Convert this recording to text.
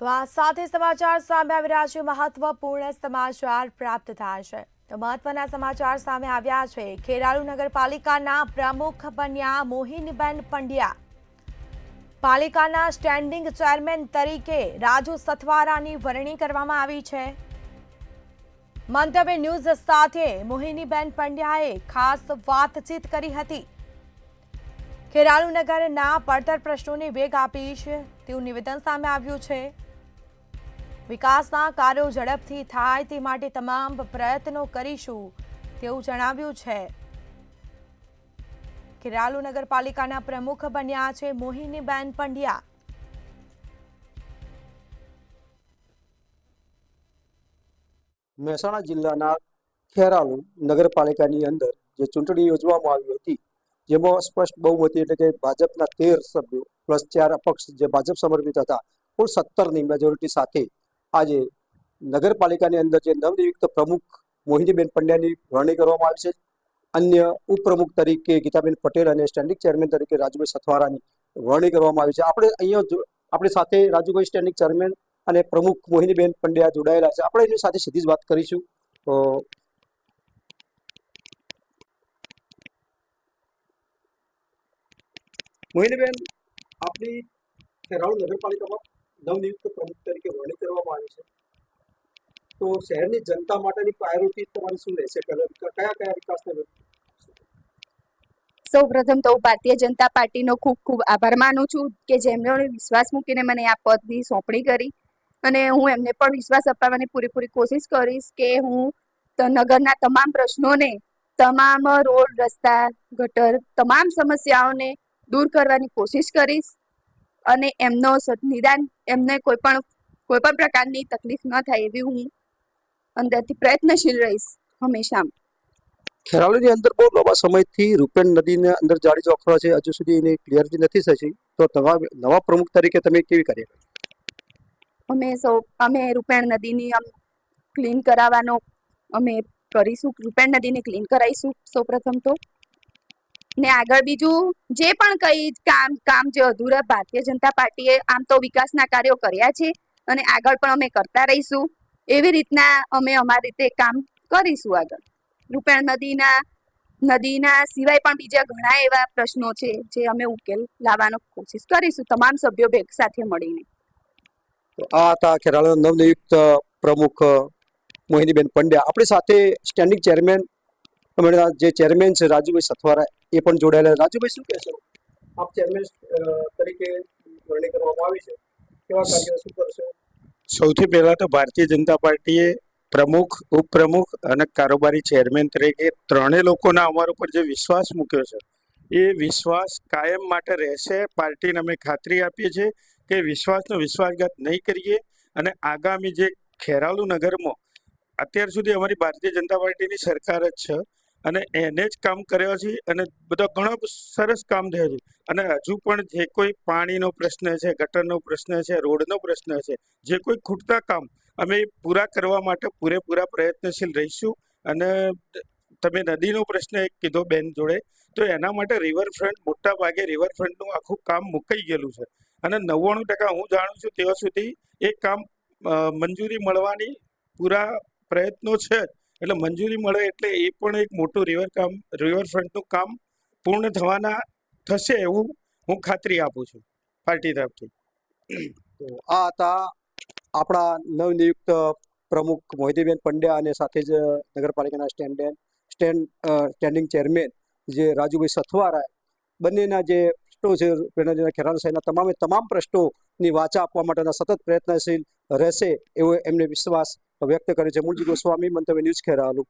તો આ સાથે સમાચાર સામે આવી રહ્યા છે। મહત્વપૂર્ણ સમાચાર પ્રાપ્ત થયા છે। તો મહત્વના સમાચાર સામે આવ્યા છે। ખેરાલુ નગરપાલિકાના પ્રમુખ બન્યા મોહિનીબેન પંડ્યા। પાલિકાના સ્ટેન્ડિંગ ચેરમેન તરીકે રાજુ સથવારાની વરણી કરવામાં આવી છે। મંતવ્ય ન્યૂઝ સાથે મોહિનીબેન પંડ્યાએ ખાસ વાતચીત કરી હતી। ખેરાલુ નગરના પડતર પ્રશ્નોને વેગ આપીશ તેવું નિવેદન સામે આવ્યું છે। વિકાસના કાર્યો ઝડપથી થાય તે માટે તમામ પ્રયત્નો કરીશું તેવું જણાવ્યું છે। ખેરાલુ નગરપાલિકાના પ્રમુખ બન્યા છે મોહિનીબેન પંડ્યા। મહેસાણા જિલ્લાના ખેરાલુ નગરપાલિકાની અંદર જે ચૂંટણી યોજવામાં આવી હતી, જેમાં સ્પષ્ટ બહુમતી એટલે કે ભાજપના 13 સભ્યો પ્લસ 4 અપક્ષ જે ભાજપ સમર્થિત હતા, કુલ 17ની મેજોરિટી સાથે આજે નગરપાલિકાની અંદર જે નવનિયુક્ત પ્રમુખ મોહિનીબેન પંડ્યાની વરણી કરવામાં આવી છે। અન્ય ઉપપ્રમુખ તરીકે ગીતાબેન પટેલ અને સ્ટેન્ડિંગ ચેરમેન તરીકે રાજુભાઈ સથવારાની વરણી કરવામાં આવી છે। આપણે અહીંયા આપણી સાથે રાજુભાઈ સ્ટેન્ડિંગ ચેરમેન અને પ્રમુખ મોહિનીબેન પંડ્યા જોડાયેલા છે। આપણે એની સાથે સીધી જ વાત કરીશું। તો મોહિનીબેન, આપણી ખેરાલુ નગરપાલિકામાં નવનિયુક્ત પ્રમુખ તરીકે વરણી કરવામાં આવી છે, તો શહેરની જનતા માટેની પ્રાયોરિટી તમારી શું રહેશે? કયા કયા વિકાસને? સૌ પ્રથમ તો ભારતીય જનતા પાર્ટીનો ખૂબ ખૂબ આભાર માનું છું કે જેમણે વિશ્વાસ મૂકીને મને આ પદની સોંપણી કરી, અને હું એમને પણ વિશ્વાસ અપાવવાની પૂરેપૂરી કોશિશ કરીશ કે હું નગરના તમામ પ્રશ્નોને, તમામ રોડ, રસ્તા, ગટર, તમામ સમસ્યાઓને દૂર કરવાની કોશિશ કરીશ અને એમનો નિદાન, એમને કોઈ પણ પ્રકારની તકલીફ ન થાય એવી હું અંદરથી પ્રયત્નશીલ રહીશ હંમેશા। ખેરાલુની અંદર બહુ લાંબા સમયથી રૂપેણ નદીને અંદર જાળી જોખવા છે, હજુ સુધી એની ક્લિયરિટી નથી થઈ, તો નવા પ્રમુખ તરીકે તમે કેવી કાર્યવાહી? અમે રૂપેણ નદીની ક્લીન કરાવવાનો અમે કરીશું। રૂપેણ નદીને ક્લીન કરાવીશું સૌપ્રથમ તો, ને આગળ બીજું જે પણ કઈ કામ જે અધૂરા ભારતીય જનતા પાર્ટીએ આમ તો વિકાસના કાર્યો કર્યા છે અને આગળ પણ અમે કરતા રહીશું। એવી રીતના અમે અમારી રીતે કામ કરીશું આગળ। રૂપેણ નદીના સિવાય પણ બીજા ઘણા એવા પ્રશ્નો છે જે અમે ઉકેલ લાવવાનો કોશિશ કરીશું તમામ સભ્યો સાથે મળીને। આ હતા ખેરાલુના નવનિયુક્ત પ્રમુખ મોહિનીબેન પંડ્યા। આપણી સાથે સ્ટેન્ડિંગ ચેરમેન જે ચેરમેન છે રાજુભાઈ સથવારા, એ પણ જોડાયેલા। રાજુભાઈ, શું કહેશો? આપ ચેરમેન તરીકે વરણી કરવામાં આવી છે, કેવા કાર્યો શું કરશો? સૌથી પહેલા તો ભારતીય જનતા પાર્ટીએ પ્રમુખ, ઉપપ્રમુખ અને કારોબારી ચેરમેન તરીકે ત્રણેય લોકોના અમારા ઉપર જે વિશ્વાસ મૂક્યો છે, એ વિશ્વાસ કાયમ માટે રહેશે। પાર્ટીને અમે ખાતરી આપીએ છીએ કે વિશ્વાસનો વિશ્વાસઘાત નહીં કરીએ, અને આગામી જે ખેરાલુ નગરમાં અત્યાર સુધી અમારી ભારતીય જનતા પાર્ટીની સરકાર જ છે અને એને જ કામ કર્યા છે, અને બધા ઘણા સરસ કામ થયા છે, અને હજુ પણ જે કોઈ પાણીનો પ્રશ્ન છે, ગટરનો પ્રશ્ન છે, રોડનો પ્રશ્ન છે, જે કોઈ ખૂટતા કામ અમે પૂરા કરવા માટે પૂરેપૂરા પ્રયત્નશીલ રહીશું। અને તમે નદીનો પ્રશ્ન એક કીધો બેન જોડે, તો એના માટે રિવરફ્રન્ટ, મોટા ભાગે રિવરફ્રન્ટનું આખું કામ મુકાઈ ગયેલું છે, અને 99% હું જાણું છું ત્યાં સુધી એ કામ મંજૂરી મળવાની પૂરા પ્રયત્નો છે જ। એટલે મંજૂરી મળે એટલે એ પણ એક મોટું રિવરફ્રન્ટનું કામ પૂર્ણ થશે એવું હું ખાતરી આપું છું પાર્ટી તરફથી। તો આ હતા આપણા નવનિયુક્ત પ્રમુખ મોહિનીબેન પંડ્યા અને સાથે જ નગરપાલિકાના સ્ટેન્ડિંગ ચેરમેન જે રાજુભાઈ સથવારા। બંનેના જે પ્રશ્નો છે ખેરાલુ શહેરના તમામ પ્રશ્નોની વાચા આપવા માટેના સતત પ્રયત્નશીલ રહેશે એવો એમને વિશ્વાસ વ્યક્ત કરે છે। મૂળજી ગોસ્વામી, મંતવ્ય ન્યૂઝ, ખેરાલુ।